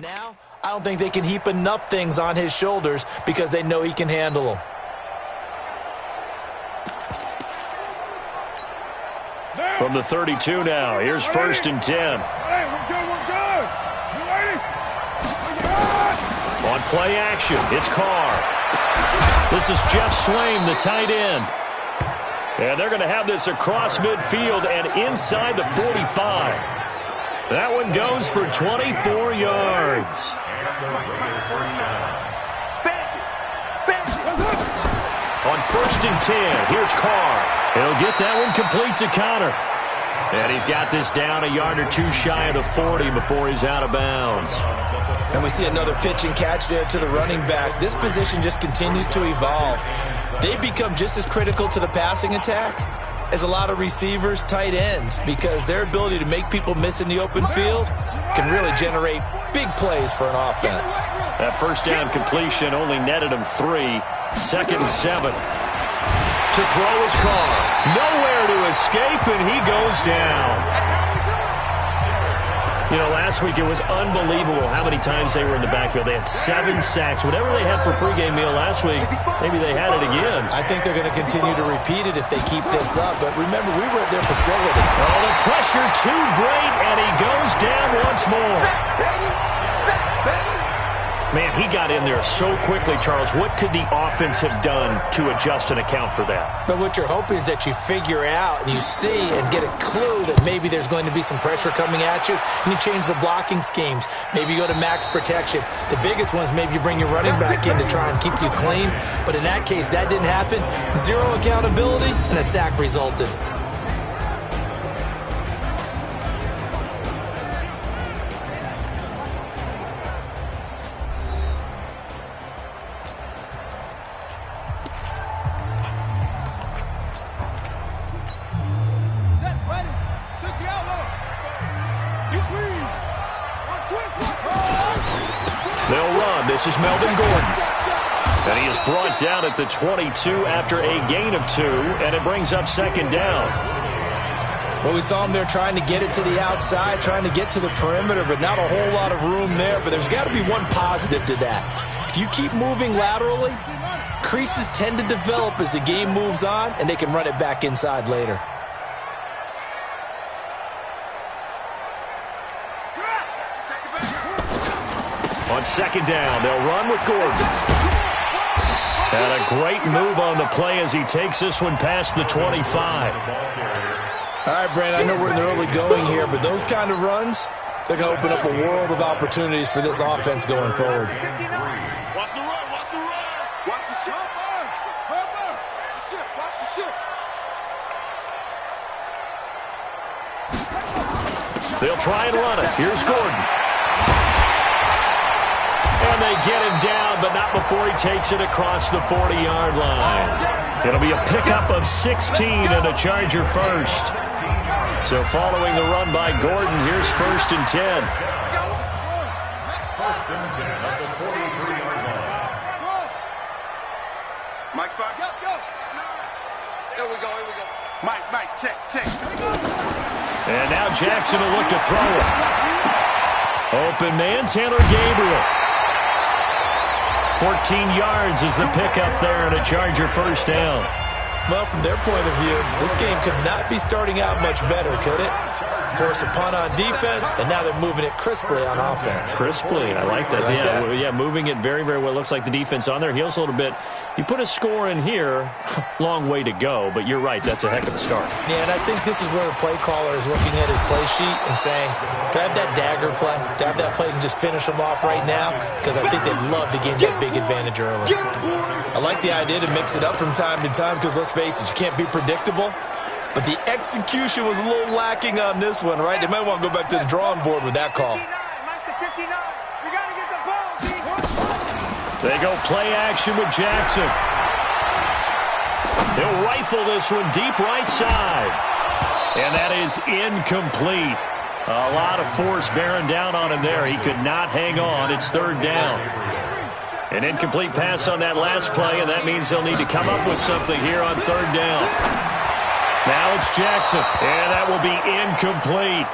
now, I don't think they can heap enough things on his shoulders because they know he can handle them. From the 32 now, here's 1st and 10. Hey, we're good. You ready? On play action, it's Carr. This is Jeff Swaim, the tight end. And they're going to have this across midfield and inside the 45. That one goes for 24 yards. On 1st and 10, here's Carr. He'll get that one complete to Connor. And he's got this down a yard or two shy of the 40 before he's out of bounds. And we see another pitch and catch there to the running back. This position just continues to evolve. They become just as critical to the passing attack as a lot of receivers, tight ends, because their ability to make people miss in the open field can really generate big plays for an offense. That first down completion only netted him 3. 2nd and 7. To throw his Carr. Nowhere to escape, and he goes down. You know, last week it was unbelievable how many times they were in the backfield. They had 7 sacks. Whatever they had for pregame meal last week, maybe they had it again. I think they're going to continue to repeat it if they keep this up. But remember, we were at their facility. Oh, the pressure too great, and he goes down once more. Man, he got in there so quickly, Charles. What could the offense have done to adjust and account for that? But what you're hoping is that you figure out and you see and get a clue that maybe there's going to be some pressure coming at you, and you change the blocking schemes. Maybe you go to max protection. The biggest one is maybe you bring your running back in to try and keep you clean. But in that case, that didn't happen. 0 accountability, and a sack resulted. This is Melvin Gordon. And he is brought down at the 22 after a gain of 2, and it brings up 2nd down. Well, we saw him there trying to get it to the outside, trying to get to the perimeter, but not a whole lot of room there. But there's got to be one positive to that. If you keep moving laterally, creases tend to develop as the game moves on, and they can run it back inside later. On 2nd down, they'll run with Gordon. And a great move on the play as he takes this one past the 25. All right, Brandon, I know we're in the early going here, but those kind of runs, they're going to open up a world of opportunities for this offense going forward. Watch the run, watch the run. Watch the ship. Watch the ship. They'll try and run it. Here's Gordon. And they get him down, but not before he takes it across the 40-yard line. It'll be a pickup of 16 and a Charger first. So following the run by Gordon, here's 1st and 10. 1st and 10 at the 43-yard line. Mike, go. Here we go. Mike, check. And now Jackson will look to throw it. Open man, Taylor Gabriel. 14 yards is the pickup there and a Charger first down. Well, from their point of view, this game could not be starting out much better, could it? Force a punt on defense, and now they're moving it crisply on offense. Crisply, I like that. Yeah, moving it very, very well. Looks like the defense on their heels a little bit. You put a score in here, long way to go, but you're right, that's a heck of a start. Yeah, and I think this is where the play caller is looking at his play sheet and saying, do I have that dagger play? Do I have that play and just finish them off right now? Because I think they'd love to gain that big advantage early. I like the idea to mix it up from time to time because, let's face it, you can't be predictable. But the execution was a little lacking on this one, right? They might want to go back to the drawing board with that call. They go play action with Jackson. He'll rifle this one deep right side. And that is incomplete. A lot of force bearing down on him there. He could not hang on. It's 3rd down. An incomplete pass on that last play, and that means they'll need to come up with something here on 3rd down. Now it's Jackson, and that will be incomplete.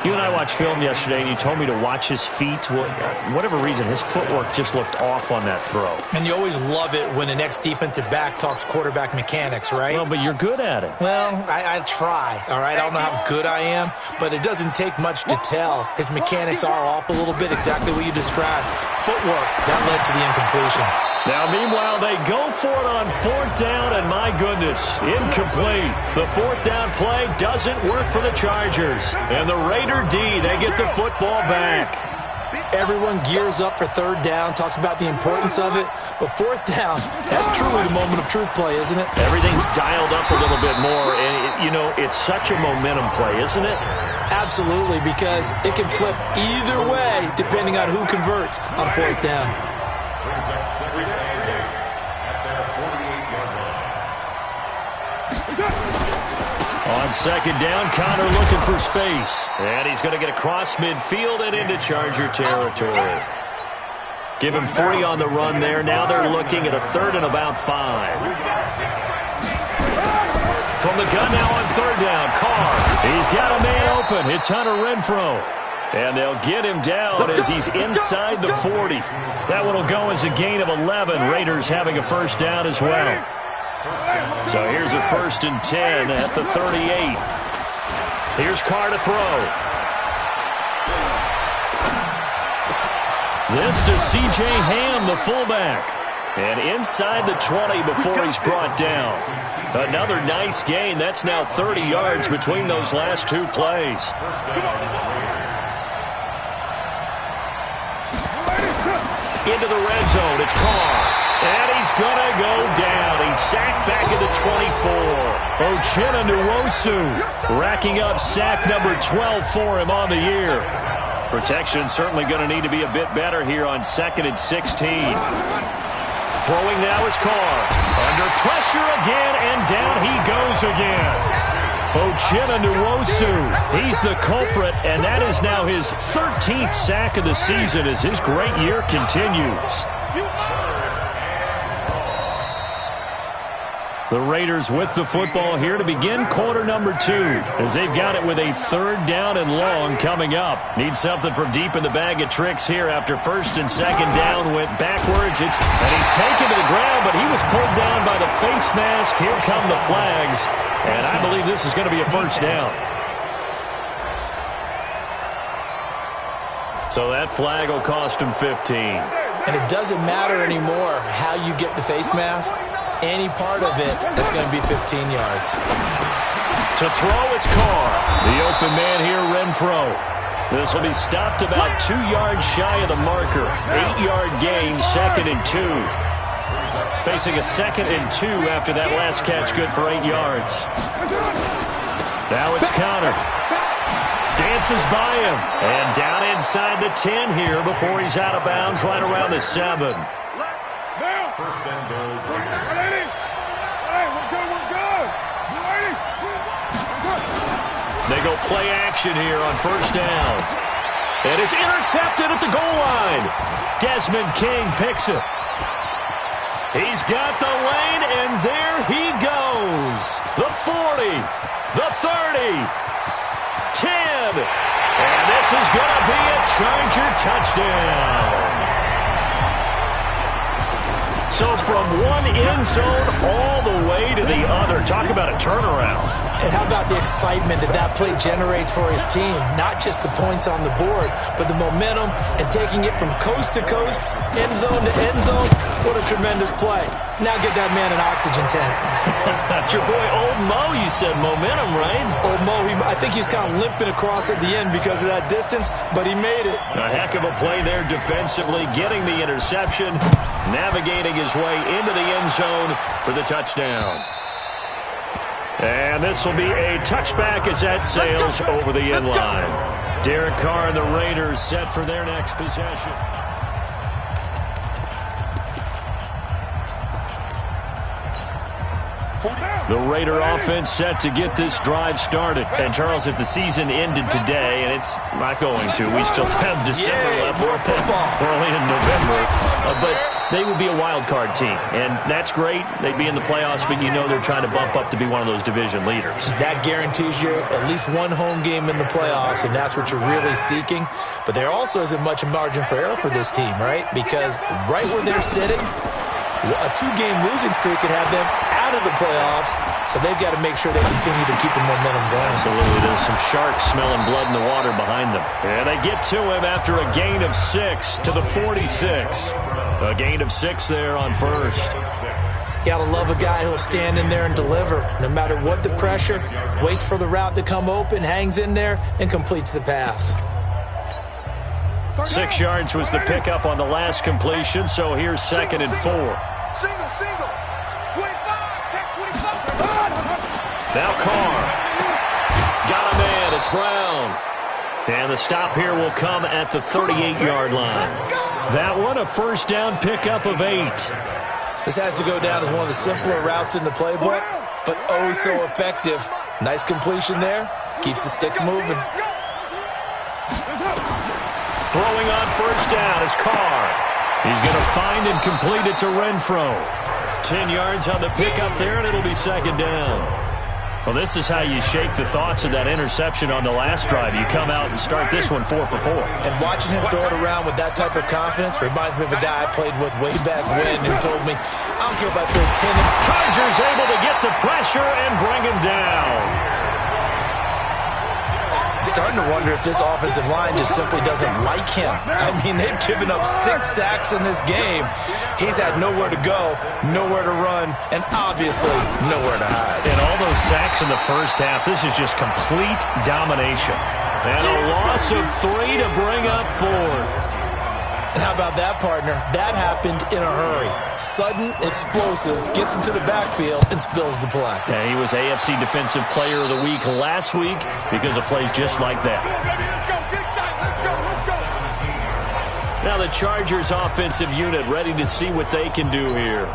You and I watched film yesterday, and you told me to watch his feet. Well, for whatever reason, his footwork just looked off on that throw. And you always love it when the next defensive back talks quarterback mechanics, right? Well, but you're good at it. Well, I try, all right? I don't know how good I am, but it doesn't take much to tell. His mechanics are off a little bit, exactly what you described. Footwork, that led to the incompletion. Now, meanwhile, they go for it on 4th down, and my goodness, incomplete. The 4th down play doesn't work for the Chargers. And the Raider D, they get the football back. Everyone gears up for 3rd down, talks about the importance of it. But 4th down, that's truly the moment of truth play, isn't it? Everything's dialed up a little bit more. And, it's such a momentum play, isn't it? Absolutely, because it can flip either way depending on who converts on 4th down. On 2nd down, Connor looking for space. And he's going to get across midfield and into Charger territory. Give him 3 on the run there. Now they're looking at a 3rd and about 5. From the gun now on 3rd down, Carr. He's got a man open. It's Hunter Renfrow. And they'll get him down as he's inside the 40. That one will go as a gain of 11. Raiders having a 1st down as well. So here's a 1st and 10 at the 38. Here's Carr to throw. This to C.J. Ham, the fullback. And inside the 20 before he's brought down. Another nice gain. That's now 30 yards between those last 2 plays. Into the red zone. It's Carr. And he's going to go down. He's sacked back at the 24. Uchenna Nwosu racking up sack number 12 for him on the year. Protection certainly going to need to be a bit better here on 2nd and 16. Throwing now is Carr. Under pressure again, and down he goes again. Uchenna Nwosu, he's the culprit, and that is now his 13th sack of the season as his great year continues. The Raiders with the football here to begin quarter number 2 as they've got it with a 3rd down and long coming up. Need something from deep in the bag of tricks here after 1st and 2nd down went backwards. And he's taken to the ground, but he was pulled down by the face mask. Here come the flags, and I believe this is going to be a 1st down. So that flag will cost him 15. And it doesn't matter anymore how you get the face mask. Any part of it is going to be 15 yards. To throw, it's Carr. The open man here, Renfrow. This will be stopped about 2 yards shy of the marker. 8-yard gain, 2nd and 2. Facing a 2nd and 2 after that last catch, good for 8 yards. Now it's Connor. Dances by him. And down inside the 10 here before he's out of bounds right around the 7. First and goal. They go play action here on 1st down. And it's intercepted at the goal line. Desmond King picks it. He's got the lane, and there he goes. The 40, the 30, 10. And this is going to be a Charger touchdown. So from one end zone all the way to the other. Talk about a turnaround. And how about the excitement that play generates for his team? Not just the points on the board, but the momentum and taking it from coast to coast, end zone to end zone. What a tremendous play. Now get that man an oxygen tank. That's your boy Old Mo, you said momentum, right? Old Mo, I think he's kind of limping across at the end because of that distance, but he made it. A heck of a play there defensively, getting the interception, navigating his way into the end zone for the touchdown. And this will be a touchback as that sails over the end line. Derek Carr and the Raiders set for their next possession. The Raider offense set to get this drive started. And, Charles, if the season ended today, and it's not going to, we still have December left. More football. We're only in November. But they would be a wild card team. And that's great. They'd be in the playoffs, but you know they're trying to bump up to be one of those division leaders. That guarantees you at least one home game in the playoffs, and that's what you're really seeking. But there also isn't much margin for error for this team, right? Because right where they're sitting, a 2-game losing streak could have them out of the playoffs, so they've got to make sure they continue to keep the momentum going. Absolutely. There's some sharks smelling blood in the water behind them. And they get to him after a gain of 6 to the 46. A gain of 6 there on first. Gotta love a guy who'll stand in there and deliver. No matter what the pressure, waits for the route to come open, hangs in there, and completes the pass. 6 yards was the pickup on the last completion, so here's 2nd and 4. Single. 25, check 25. Now Carr. Got a man, it's Brown. And the stop here will come at the 38-yard line. That one, a first down pickup of 8. This has to go down as one of the simpler routes in the playbook, but oh so effective. Nice completion there. Keeps the sticks moving. Throwing on first down is Carr. He's going to find and complete it to Renfro. 10 yards on the pickup there, and it'll be 2nd down. Well, this is how you shake the thoughts of that interception on the last drive. You come out and start this one 4 for 4. And watching him throw it around with that type of confidence reminds me of a guy I played with way back when who told me, I don't care about their 10. Chargers able to get the pressure and bring him down. Starting to wonder if this offensive line just simply doesn't like him. I mean, they've given up 6 sacks in this game. He's had nowhere to go, nowhere to run, and obviously nowhere to hide. And all those sacks in the first half, this is just complete domination. And a loss of 3 to bring up 4. And how about that, partner? That happened in a hurry. Sudden, explosive, gets into the backfield, and spills the play. And he was AFC Defensive Player of the Week last week because of plays just like that. Now the Chargers offensive unit ready to see what they can do here.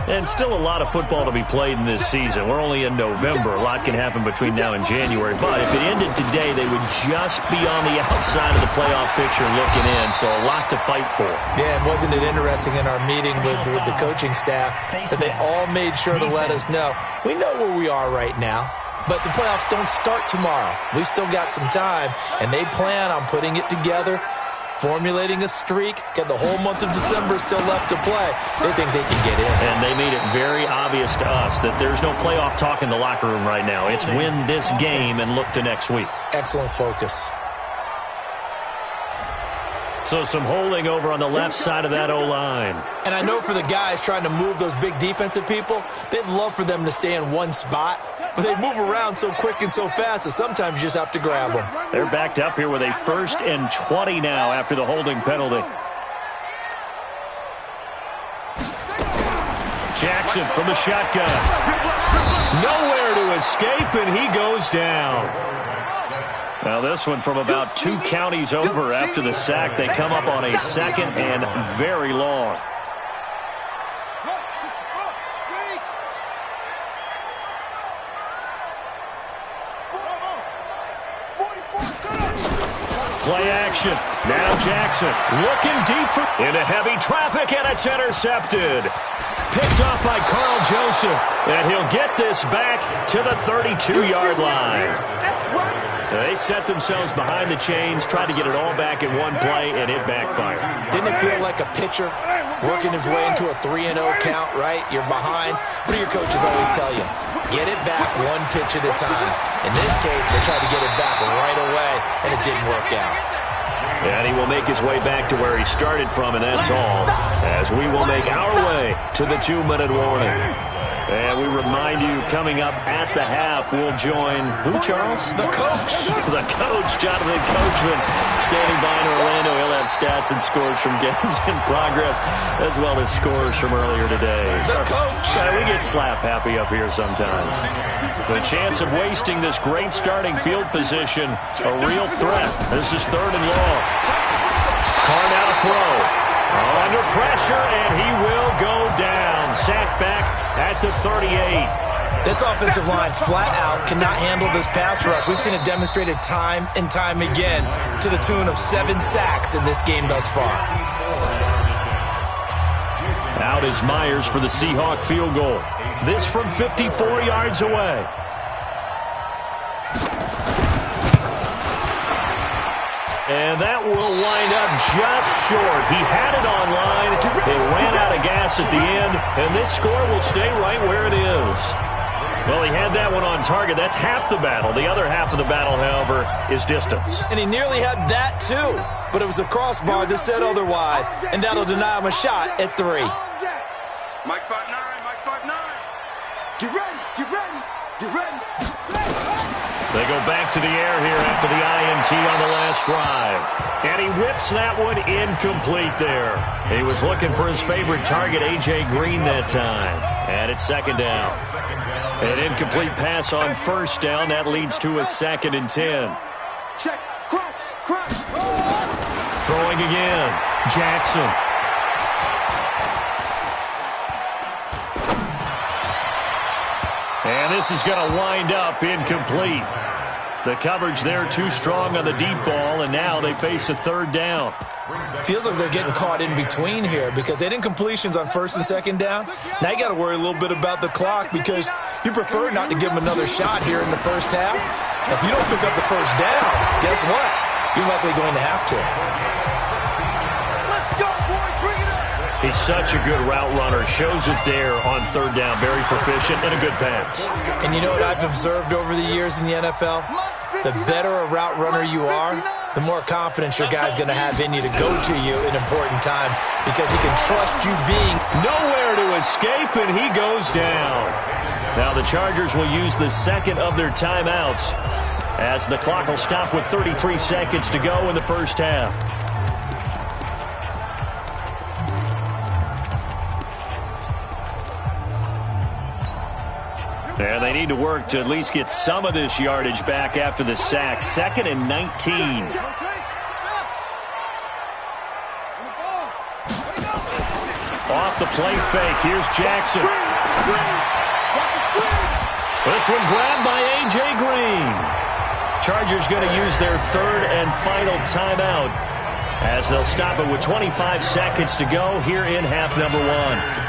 And still a lot of football to be played in this season. We're only in November. A lot can happen between now and January. But if it ended today, they would just be on the outside of the playoff picture looking in. So a lot to fight for. Yeah, and wasn't it interesting in our meeting with the coaching staff that they all made sure to let us know, we know where we are right now, but the playoffs don't start tomorrow. We still got some time, and they plan on putting it together, formulating a streak, got the whole month of December still left to play. They think they can get in. And they made it very obvious to us that there's no playoff talk in the locker room right now. It's win this game and look to next week. Excellent focus. So some holding over on the left side of that O-line. And I know for the guys trying to move those big defensive people, they'd love for them to stay in one spot. But they move around so quick and so fast that sometimes you just have to grab them. They're backed up here with a 1st and 20 now after the holding penalty. Jackson from the shotgun. Nowhere to escape, and he goes down. Now this one from about 2 counties over after the sack. They come up on a 2nd and very long. Play action. Now Jackson looking deep into heavy traffic, and it's intercepted. Picked off by Carl Joseph, and he'll get this back to the 32-yard line. They set themselves behind the chains, tried to get it all back in one play, and it backfired. Didn't it feel like a pitcher working his way into a 3-0 count, right? You're behind. What do your coaches always tell you? Get it back one pitch at a time. In this case, they tried to get it back right away, and it didn't work out. And he will make his way back to where he started from, and that's all, as we will make our way to the 2-minute warning. And we remind you, coming up at the half, we'll join, who, Charles? The coach. The coach, Jonathan Coachman, standing by in Orlando. He'll have stats and scores from games in progress, as well as scores from earlier today. The coach. We get slap happy up here sometimes. The chance of wasting this great starting field position, a real threat. This is 3rd and long. Carr now to throw. Under pressure, and he will go down. Sacked back at the 38. This offensive line flat out cannot handle this pass rush. We've seen it demonstrated time and time again to the tune of 7 sacks in this game thus far. Out is Myers for the Seahawk field goal. This from 54 yards away. And that will wind up just short. He had it on line. It ran out of gas at the end, and this score will stay right where it is. Well, he had that one on target. That's half the battle. The other half of the battle, however, is distance. And he nearly had that, too. But it was the crossbar that said otherwise, and that'll deny him a shot at 3. Mike 5'9", Mike 5'9". Get ready, get ready, get ready. They go back to the air here after the INT on the last drive. And he whips that one incomplete there. He was looking for his favorite target, A.J. Green, that time. And it's second down. An incomplete pass on first down. That leads to a 2nd and 10. Check, crunch, crunch. Throwing again. Jackson. And this is going to wind up incomplete. The coverage there too strong on the deep ball, and now they face a 3rd down. Feels like they're getting caught in between here because they did incompletions on 1st and 2nd down. Now you got to worry a little bit about the clock because you prefer not to give them another shot here in the first half. If you don't pick up the 1st down, guess what? You're likely going to have to. Let's go, boys, bring it up. He's such a good route runner. Shows it there on 3rd down. Very proficient and a good pass. And you know what I've observed over the years in the NFL? The better a route runner you are, the more confidence your guy's going to have in you to go to you in important times because he can trust you being nowhere to escape, and he goes down. Now the Chargers will use the 2nd of their timeouts as the clock will stop with 33 seconds to go in the first half. And they need to work to at least get some of this yardage back after the sack. 2nd and 19. Off the play fake. Here's Jackson. This one grabbed by A.J. Green. Chargers going to use their 3rd and final timeout as they'll stop it with 25 seconds to go here in half number 1.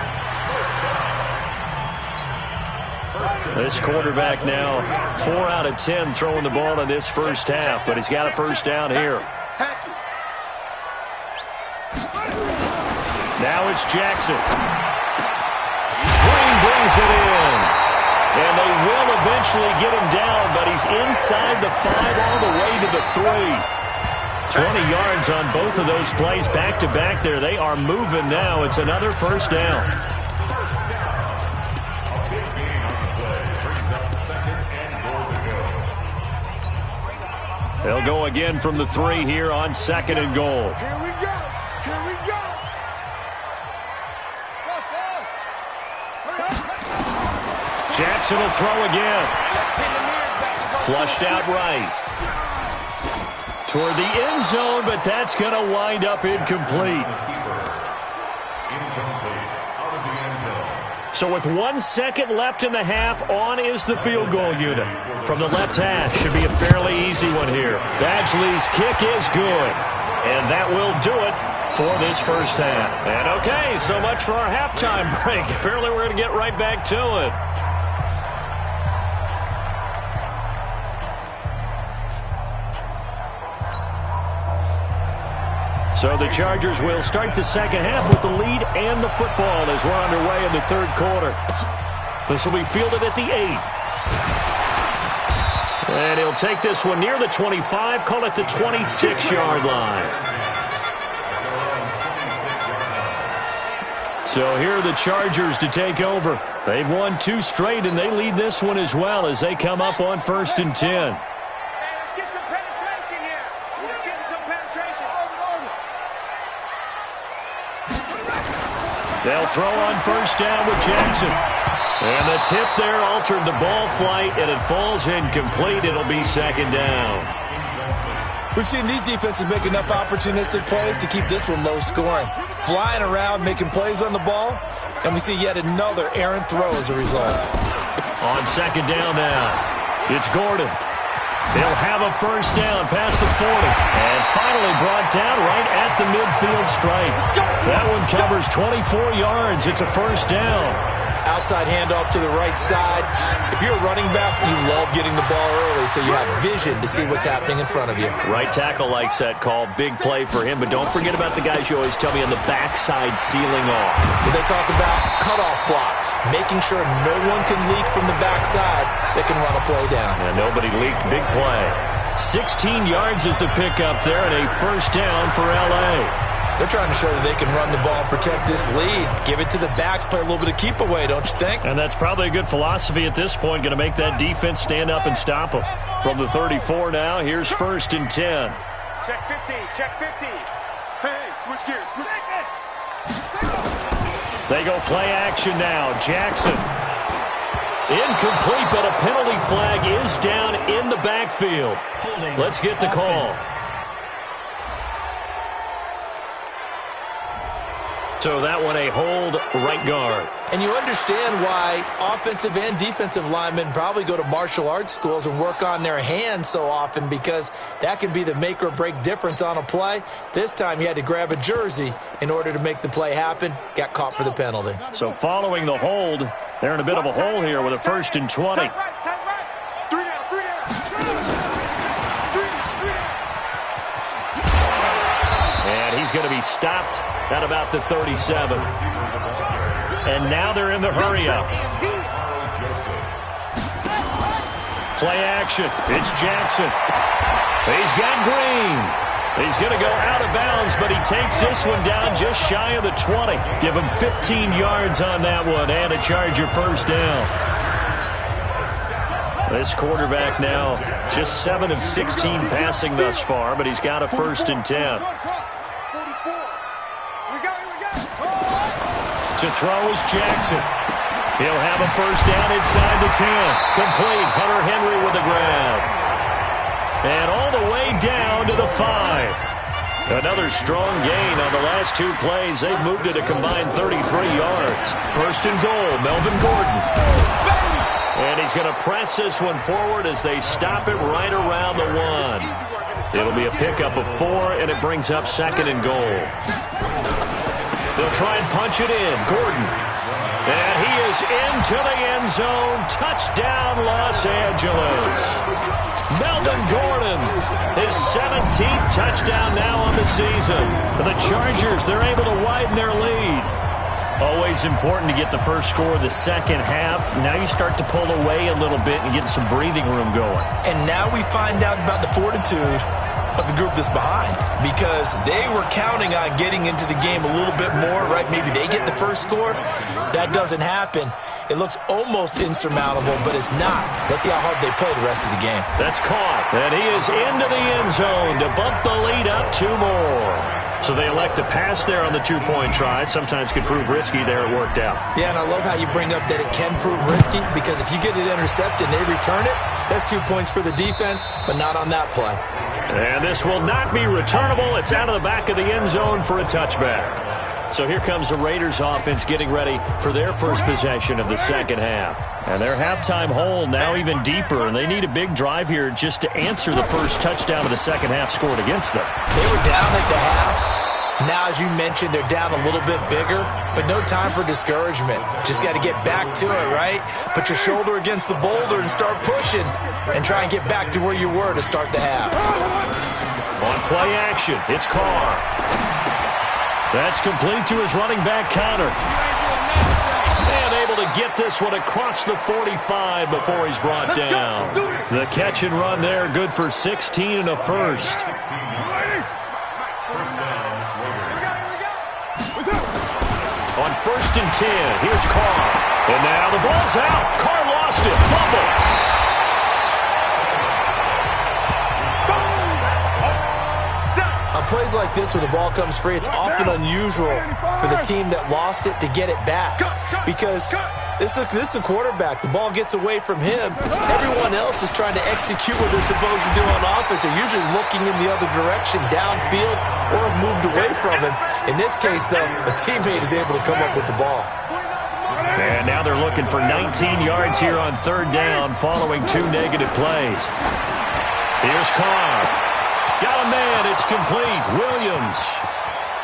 This quarterback now 4 out of 10 throwing the ball in this first half, but he's got a 1st down here. Now it's Jackson. Green brings it in. And they will eventually get him down, but he's inside the 5 all the way to the 3. 20 yards on both of those plays back-to-back there. They are moving now. It's another 1st down. They'll go again from the 3 here on 2nd and goal. Here we go. Here we go. Jackson will throw again. Flushed out right. Toward the end zone, but that's going to wind up incomplete. So with 1 second left in the half, on is the field goal unit. From the left hash, should be a fairly easy one here. Badgley's kick is good. And that will do it for this first half. And okay, so much for our halftime break. Apparently we're going to get right back to it. So the Chargers will start the second half with the lead and the football as we're underway in the 3rd quarter. This will be fielded at the 8. And he'll take this one near the 25, call it the 26-yard line. So here are the Chargers to take over. They've won 2 straight, and they lead this one as well as they come up on 1st and 10. They'll throw on 1st down with Jackson. And the tip there altered the ball flight, and it falls incomplete. It'll be 2nd down. We've seen these defenses make enough opportunistic plays to keep this one low scoring. Flying around, making plays on the ball, and we see yet another errant throw as a result. On 2nd down now, it's Gordon. They'll have a first down past the 40. And finally brought down right at the midfield stripe. That one covers 24 yards. It's a first down. Outside handoff to the right side. If you're a running back, you love getting the ball early so you have vision to see what's happening in front of you. Right tackle likes that call. Big play for him. But don't forget about the guys you always tell me on the backside sealing off. They talk about cutoff blocks, making sure no one can leak from the backside that can run a play down. And nobody leaked. Big play. 16 yards is the pickup there and a first down for L.A. They're trying to show that they can run the ball and protect this lead. Give it to the backs, play a little bit of keep away, don't you think? And that's probably a good philosophy at this point. Going to make that defense stand up and stop them. From the 34 now, here's first and 10. Check 50, check 50. Hey, switch gears, switch. They go play action now. Jackson. Incomplete, but a penalty flag is down in the backfield. Let's get the call. So that one a hold right guard. And you understand why offensive and defensive linemen probably go to martial arts schools and work on their hands so often, because that can be the make or break difference on a play. This time he had to grab a jersey in order to make the play happen. Got caught for the penalty. So following the hold, they're in a bit of a hole here with a first and 20. And he's going to be stopped at about the 37. And now they're in the hurry-up. Play action. It's Jackson. He's got Green. He's going to go out of bounds, but he takes this one down just shy of the 20. Give him 15 yards on that one and a Charger first down. This quarterback now just 7 of 16 passing thus far, but he's got a first and 10. To throw is Jackson. He'll have a first down inside the 10. Complete. Hunter Henry with a grab. And all the way down to the 5. Another strong gain on the last two plays. They've moved it a combined 33 yards. First and goal, Melvin Gordon. And he's going to press this one forward as they stop it right around the 1. It'll be a pickup of 4, and it brings up second and goal. They'll try and punch it in. Gordon. And he is into the end zone. Touchdown, Los Angeles. Melvin Gordon, his 17th touchdown now on the season. For the Chargers, they're able to widen their lead. Always important to get the first score of the second half. Now you start to pull away a little bit and get some breathing room going. And now we find out about the fortitude of the group that's behind, because they were counting on getting into the game a little bit more, right? Maybe they get the first score. That doesn't happen. It looks almost insurmountable, but it's not. Let's see how hard they play the rest of the game. That's caught. And he is into the end zone to bump the lead up 2 more. So they elect to pass there on the 2-point try. Sometimes could prove risky. There it worked out. Yeah, and I love how you bring up that it can prove risky, because if you get it intercepted and they return it, that's 2 points for the defense, but not on that play. And this will not be returnable. It's out of the back of the end zone for a touchback. So here comes the Raiders offense getting ready for their first possession of the second half. And their halftime hole now even deeper, and they need a big drive here just to answer the first touchdown of the second half scored against them. They were down at the half. Now, as you mentioned, they're down a little bit bigger, but no time for discouragement. Just got to get back to it, right? Put your shoulder against the boulder and start pushing, and try and get back to where you were to start the half. On play action, it's Carr. That's complete to his running back Connor. And able to get this one across the 45 before he's brought down. The catch and run there, good for 16 and a first. On first and 10, here's Carr. And now the ball's out. Carr lost it. Fumble. On plays like this where the ball comes free, it's often unusual for the team that lost it to get it back, because this is a quarterback. The ball gets away from him. Everyone else is trying to execute what they're supposed to do on offense. They're usually looking in the other direction, downfield, or have moved away from him. In this case, though, a teammate is able to come up with the ball. And now they're looking for 19 yards here on third down following 2 negative plays. Here's Carr. Got a man. It's complete. Williams.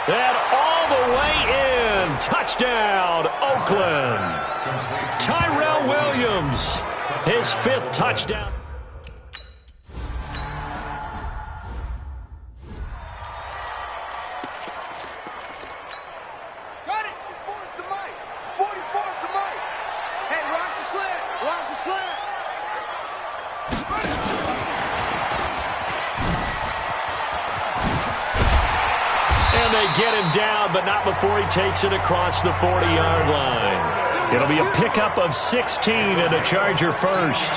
And all the way in. Touchdown, Oakland. Tyrell Williams. His 5th touchdown. Got it. 44's to Mike. 44's to Mike. Hey, watch the slant. Watch the slant. And they get him down, but not before he takes it across the 40-yard line. It'll be a pickup of 16 and a Charger first.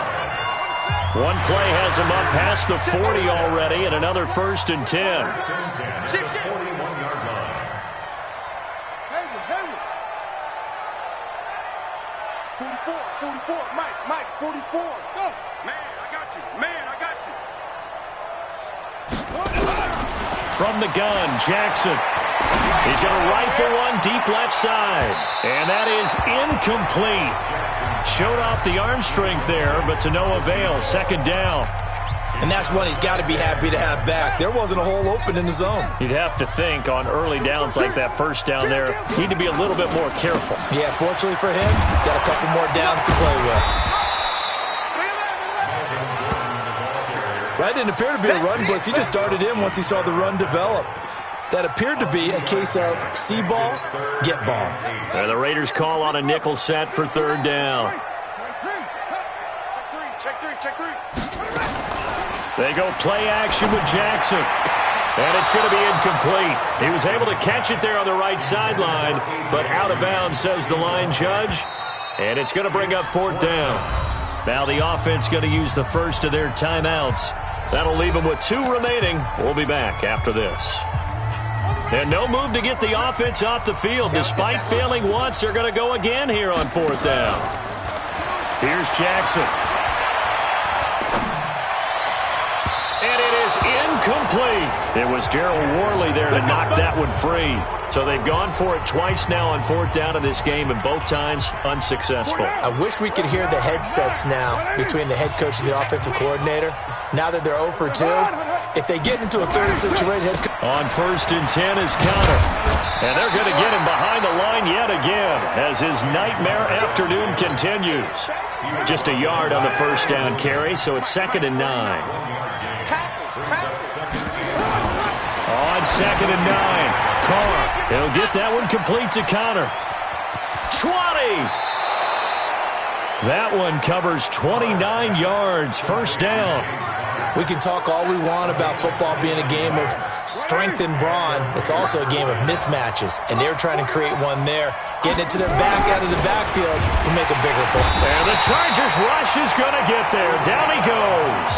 One play has him up past the 40 already, and another 1st and 10. 41-yard line. 44, Mike, 44. Go. Man, I got you. Man, I got you. From the gun, Jackson. He's going to rifle one deep left side. And that is incomplete. Showed off the arm strength there, but to no avail. 2nd down. And that's one he's got to be happy to have back. There wasn't a hole open in the zone. You'd have to think on early downs like that 1st down there, need to be a little bit more careful. Yeah, fortunately for him, got a couple more downs to play with. That didn't appear to be a run blitz. He just darted in once he saw the run develop. That appeared to be a case of see ball, get ball. And the Raiders call on a nickel set for 3rd down. Check three. They go play action with Jackson. And it's going to be incomplete. He was able to catch it there on the right sideline, but out of bounds, says the line judge. And it's going to bring up 4th down. Now the offense going to use the first of their timeouts. That'll leave them with 2 remaining. We'll be back after this. And no move to get the offense off the field. Despite failing once, they're going to go again here on 4th down. Here's Jackson. And it is incomplete. It was Daryl Worley there to knock that one free. So they've gone for it twice now on 4th down in this game, and both times unsuccessful. I wish we could hear the headsets now between the head coach and the offensive coordinator. Now that they're 0 for 2, if they get into a 3rd situation... On 1st and 10 is Connor. And they're going to get him behind the line yet again as his nightmare afternoon continues. Just a yard on the 1st down carry, so it's 2nd and 9. On 2nd and 9, Carr. He'll get that one complete to Connor. 20! That one covers 29 yards. 1st down. We can talk all we want about football being a game of strength and brawn. It's also a game of mismatches, and they're trying to create one there, getting it to their back out of the backfield to make a bigger play. And the Chargers rush is going to get there. Down he goes.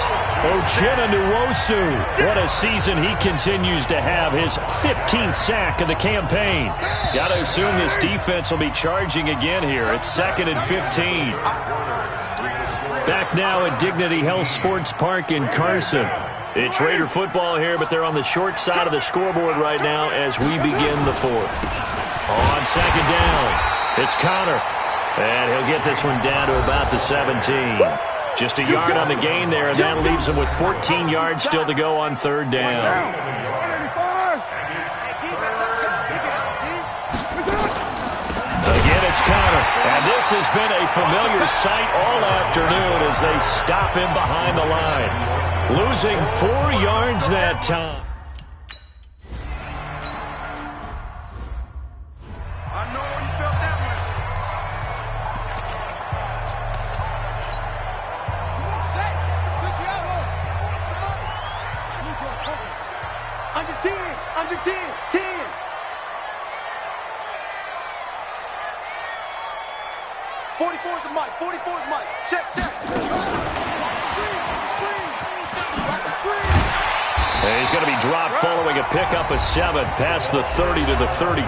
Uchenna Nwosu. What a season he continues to have. His 15th sack of the campaign. Got to assume this defense will be charging again here. It's 2nd and 15. Back now at Dignity Health Sports Park in Carson. It's Raider football here, but they're on the short side of the scoreboard right now as we begin the 4th. On 2nd down, it's Connor. And he'll get this one down to about the 17. Just a yard on the gain there, and that leaves him with 14 yards still to go on 3rd down. Again, it's Connor. And this has been a familiar sight all afternoon as they stop him behind the line. Losing 4 yards that time. I know you felt that one. Come on, Shaq. Took you out low. Come on. Under 10. 10. 44's the mic. 44's mic. Check. And he's going to be dropped following a pickup of 7 past the 30 to the 32.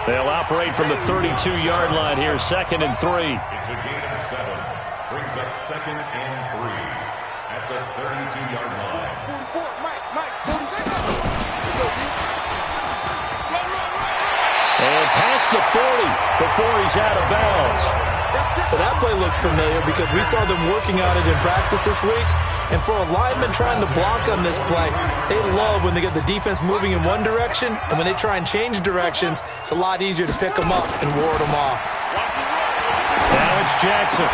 They'll operate from the 32-yard line here, 2nd and 3. It's a gain of 7. Brings up 2nd and 3 at the 32-yard line. 44, Mike. 46. And past the 40 before he's out of bounds. Well, that play looks familiar because we saw them working on it in practice this week. And for a lineman trying to block on this play, they love when they get the defense moving in one direction, and when they try and change directions, it's a lot easier to pick them up and ward them off. Now it's Jackson.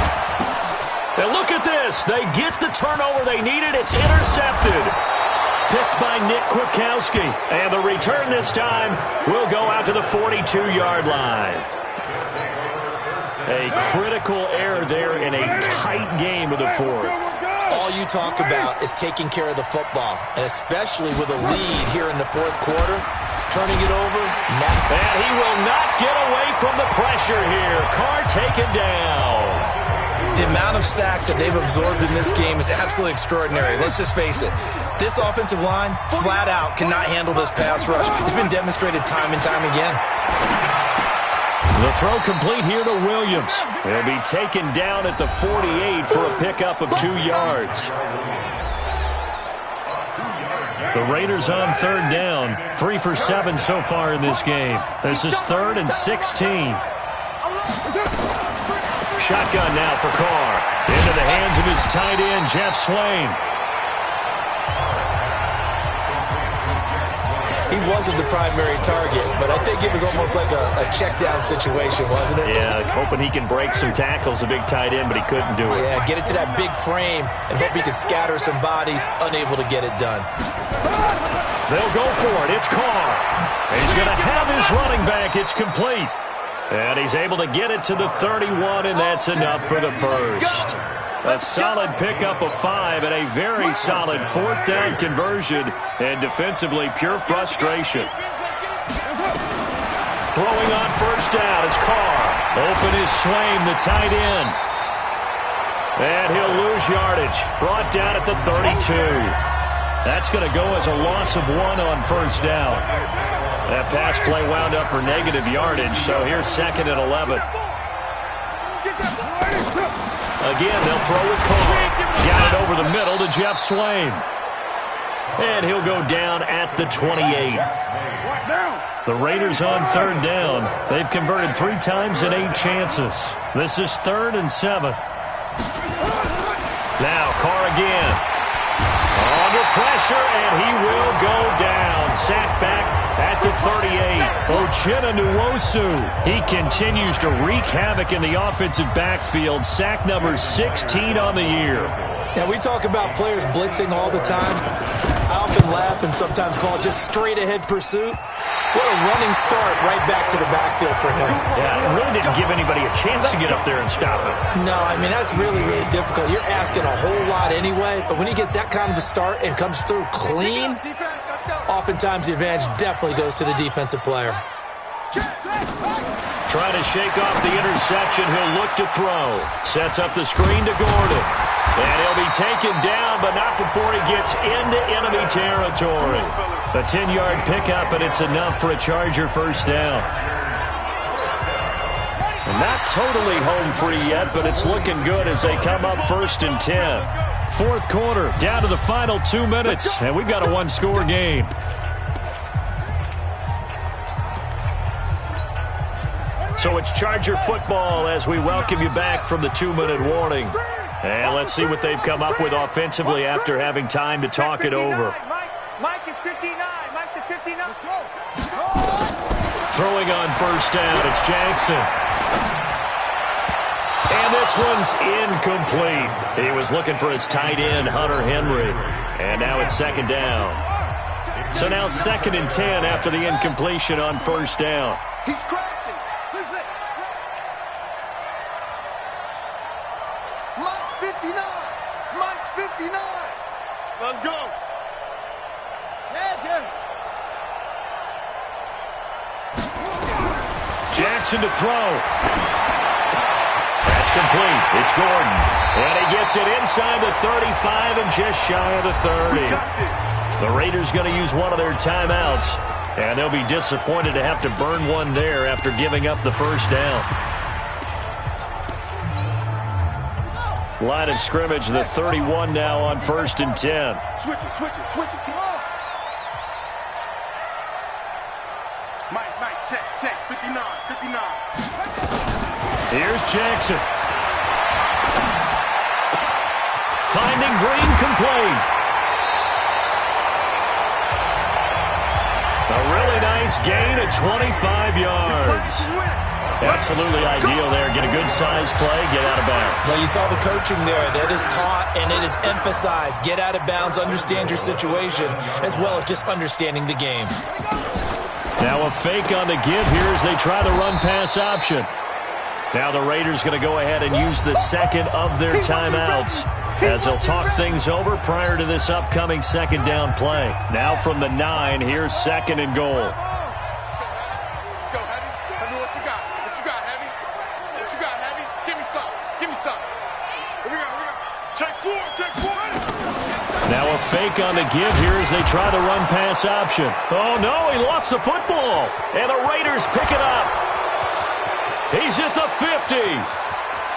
And look at this. They get the turnover they needed. It's intercepted. Picked by Nick Kwiatkowski. And the return this time will go out to the 42-yard line. A critical error there in a tight game of the fourth. All you talk about is taking care of the football, and especially with a lead here in the fourth quarter, turning it over. And he will not get away from the pressure here. Carr taken down. The amount of sacks that they've absorbed in this game is absolutely extraordinary. Let's just face it. This offensive line, flat out, cannot handle this pass rush. It's been demonstrated time and time again. The throw complete here to Williams. He'll be taken down at the 48 for a pickup of 2 yards. The Raiders on third down. 3 for 7 so far in this game. This is 3rd and 16. Shotgun now for Carr. Into the hands of his tight end, Jeff Swain. He wasn't the primary target, but I think it was almost like a check-down situation, wasn't it? Yeah, hoping he can break some tackles, a big tight end, but he couldn't do it. Yeah, get it to that big frame and hope he could scatter some bodies, unable to get it done. They'll go for it. It's Carr. He's going to have his running back. It's complete. And he's able to get it to the 31, and that's enough for the first. A solid pickup of 5 and a very solid 4th down conversion, and defensively pure frustration. Throwing on first down is Carr. Open is Swain, the tight end. And he'll lose yardage. Brought down at the 32. That's going to go as a loss of 1 on first down. That pass play wound up for negative yardage, so here's 2nd and 11. Again, they'll throw with Carr. Got it over the middle to Jeff Swain. And he'll go down at the 28. The Raiders on third down. They've converted 3 times in 8 chances. This is 3rd and 7. Now Carr again. Under pressure, and he will go down. Sacked back at the 38. Uchenna Nwosu. He continues to wreak havoc in the offensive backfield. Sack number 16 on the year. Now, we talk about players blitzing all the time. I often laugh and sometimes call it just straight-ahead pursuit. What a running start right back to the backfield for him. Yeah, it really didn't give anybody a chance to get up there and stop it. No, I mean, that's really, really difficult. You're asking a whole lot anyway, but when he gets that kind of a start and comes through clean, oftentimes the advantage definitely goes to the defensive player. Trying to shake off the interception. He'll look to throw. Sets up the screen to Gordon. And he'll be taken down, but not before he gets into enemy territory. A 10-yard pickup, and it's enough for a Charger first down. Not totally home free yet, but it's looking good as they come up 1st and 10. Fourth quarter, down to the final 2 minutes, and we've got a 1-score game. So it's Charger football as we welcome you back from the 2-minute warning. And let's see what they've come up with offensively after having time to talk it over. Mike is 59. Mike is 59. Let's go. Throwing on first down, it's Jackson. And this one's incomplete. He was looking for his tight end, Hunter Henry. And now it's 2nd down. So now 2nd and 10 after the incompletion on first down. He's crashing. Mike's 59. Mike's 59. Let's go. Jackson to throw. That's complete. It's Gordon. And he gets it inside the 35 and just shy of the 30. The Raiders going to use one of their timeouts. And they'll be disappointed to have to burn one there after giving up the first down. Line of scrimmage, the 31 now on 1st and 10. Switch it, switch it, switch it. Come on. Mike, check, 59. Here's Jackson. Finding Green complete. A really nice gain of 25 yards. Absolutely ideal there. Get a good-sized play, get out of bounds. Well, you saw the coaching there. That is taught and it is emphasized. Get out of bounds, understand your situation, as well as just understanding the game. Now a fake on the give here as they try the run-pass option. Now the Raiders going to go ahead and use the second of their timeouts as they'll talk things over prior to this upcoming second down play. Now from the 9, here's second and goal. Let's go, Heavy. Heavy, what you got? What you got, Heavy? What you got, Heavy? Give me some. Give me some. Here we go. Check four. Now a fake on the give here as they try the run-pass option. Oh, no, he lost the football. And the Raiders pick it up. He's at the 50.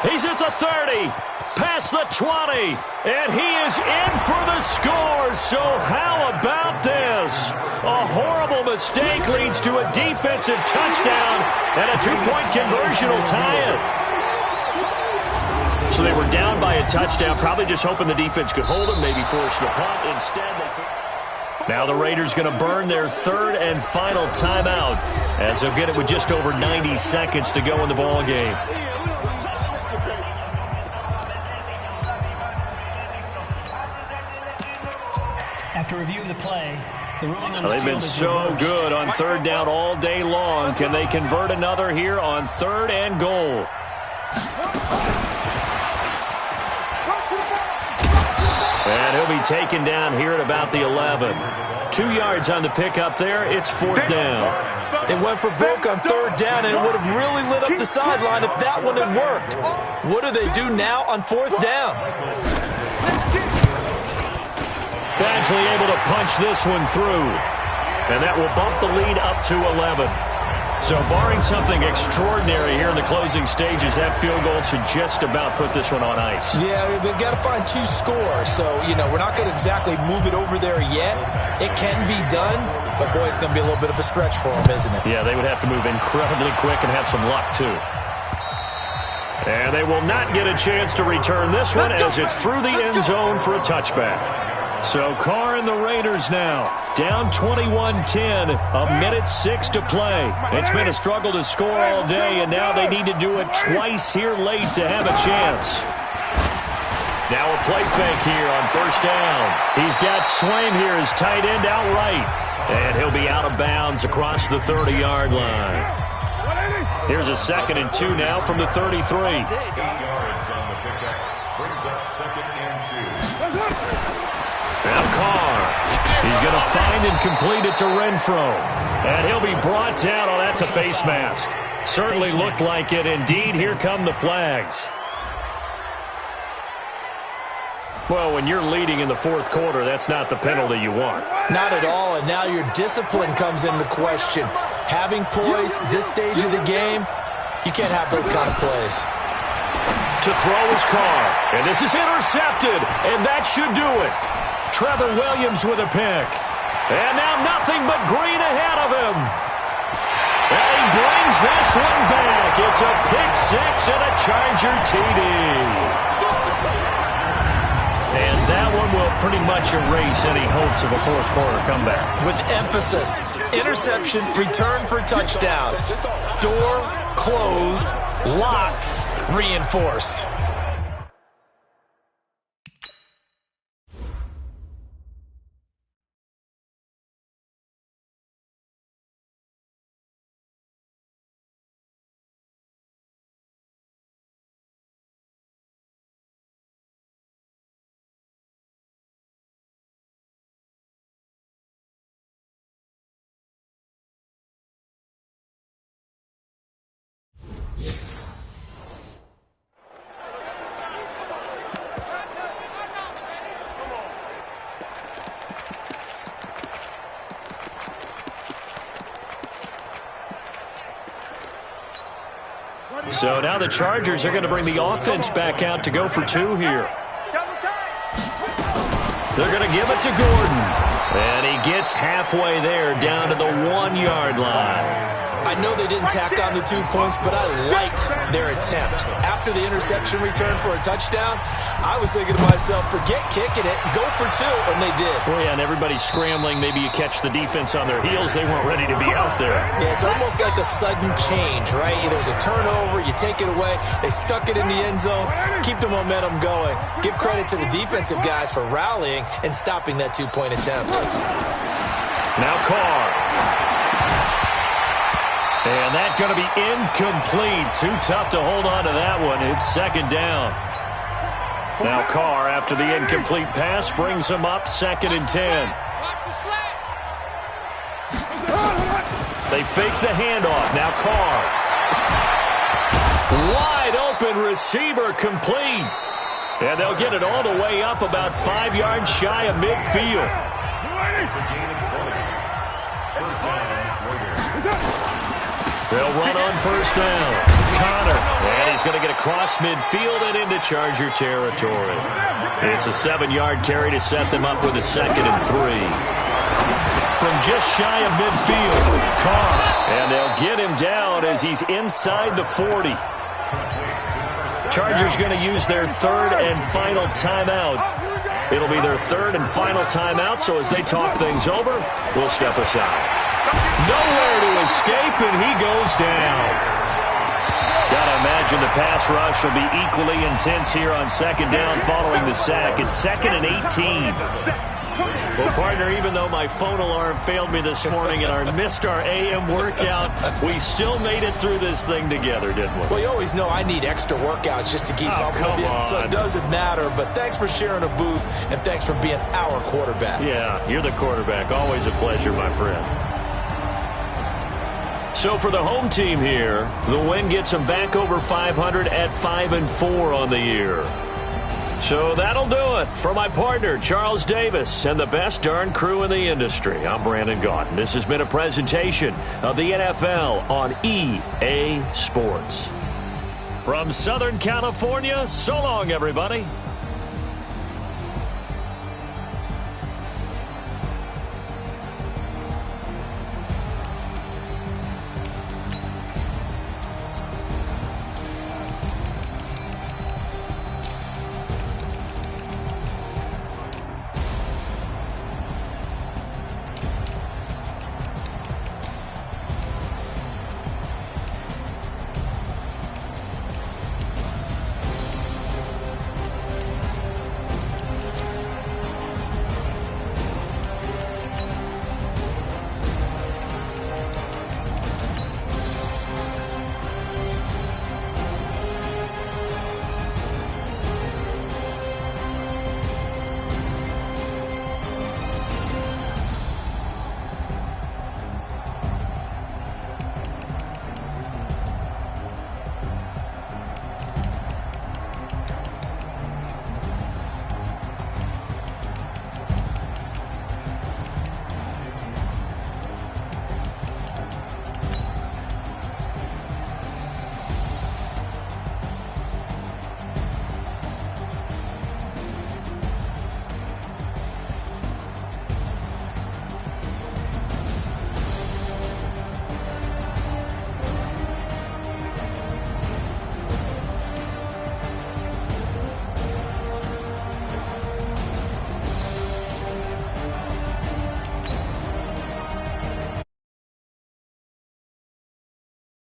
He's at the 30. Past the 20. And he is in for the score. So how about this? A horrible mistake leads to a defensive touchdown. And a two-point conversion will tie it. So they were down by a touchdown, probably just hoping the defense could hold them, maybe force the punt. Instead, now the Raiders going to burn their third and final timeout as they'll get it with just over 90 seconds to go in the ball game. After review of the play, the ruling on the they've been so good on third down all day long. Can they convert another here on third and goal? And he'll be taken down here at about the 11. 2 yards on the pickup there. It's fourth down. They went for broke on third down, and it would have really lit up the sideline if that one had worked. What do they do now on fourth down? Badgley able to punch this one through. And that will bump the lead up to 11. So barring something extraordinary here in the closing stages, that field goal should just about put this one on ice. Yeah, we've got to find 2 scores. So, we're not going to exactly move it over there yet. It can be done, but boy, it's going to be a little bit of a stretch for them, isn't it? Yeah, they would have to move incredibly quick and have some luck, too. And they will not get a chance to return this one as it's through the end zone for a touchback. So Carr and the Raiders now down 21-10, a minute 6 to play. It's been a struggle to score all day, and now they need to do it twice here late to have a chance. Now a play fake here on first down. He's got Swain here as tight end outright, and he'll be out of bounds across the 30-yard line. Here's a 2nd and 2 now from the 33. 8 yards on the pickup brings up 2nd and 2. Now Carr, he's going to find and complete it to Renfro. And he'll be brought down. Oh, that's a face mask. Certainly looked like it. Indeed, here come the flags. Well, when you're leading in the fourth quarter, that's not the penalty you want. Not at all, and now your discipline comes into question. Having poise this stage of the game, you can't have those kind of plays. To throw is Carr, and this is intercepted, and that should do it. Trevor Williams with a pick. And now nothing but Green ahead of him. And he brings this one back. It's a pick 6 and a Charger TD. And that one will pretty much erase any hopes of a fourth quarter comeback. With emphasis, interception, return for touchdown. Door closed, locked, reinforced. So now the Chargers are going to bring the offense back out to go for 2 here. They're going to give it to Gordon. And he gets halfway there down to the 1-yard line. I I know they didn't tack on the 2 points, but I liked their attempt. After the interception return for a touchdown, I was thinking to myself, forget kicking it, go for 2, and they did. Well, yeah, and everybody's scrambling. Maybe you catch the defense on their heels. They weren't ready to be out there. Yeah, it's almost like a sudden change, right? There's a turnover, you take it away, they stuck it in the end zone, keep the momentum going. Give credit to the defensive guys for rallying and stopping that 2-point attempt. Now Carr. And that's going to be incomplete. Too tough to hold on to that one. It's second down. Now Carr, after the incomplete pass, brings him up 2nd and 10. They fake the handoff. Now Carr. Wide open receiver, complete. And they'll get it all the way up about 5 yards shy of midfield. They'll run on first down. Connor. And he's going to get across midfield and into Charger territory. It's a 7-yard carry to set them up with a 2nd and 3. From just shy of midfield, Carr. And they'll get him down as he's inside the 40. Chargers going to use their 3rd and final timeout. It'll be their 3rd and final timeout, so as they talk things over, we'll step aside. Nowhere to escape, and he goes down. Gotta imagine the pass rush will be equally intense here on 2nd down following the sack. It's 2nd and 18. Well, partner, even though my phone alarm failed me this morning and I missed our AM workout, we still made it through this thing together, didn't we? Well, you always know I need extra workouts just to keep up with you, so it doesn't matter. But thanks for sharing a booth, and thanks for being our quarterback. Yeah, you're the quarterback. Always a pleasure, my friend. So for the home team here, the win gets them back over 500 at 5-4 on the year. So that'll do it for my partner, Charles Davis, and the best darn crew in the industry. I'm Brandon Gaudin. This has been a presentation of the NFL on EA Sports. From Southern California, so long, everybody.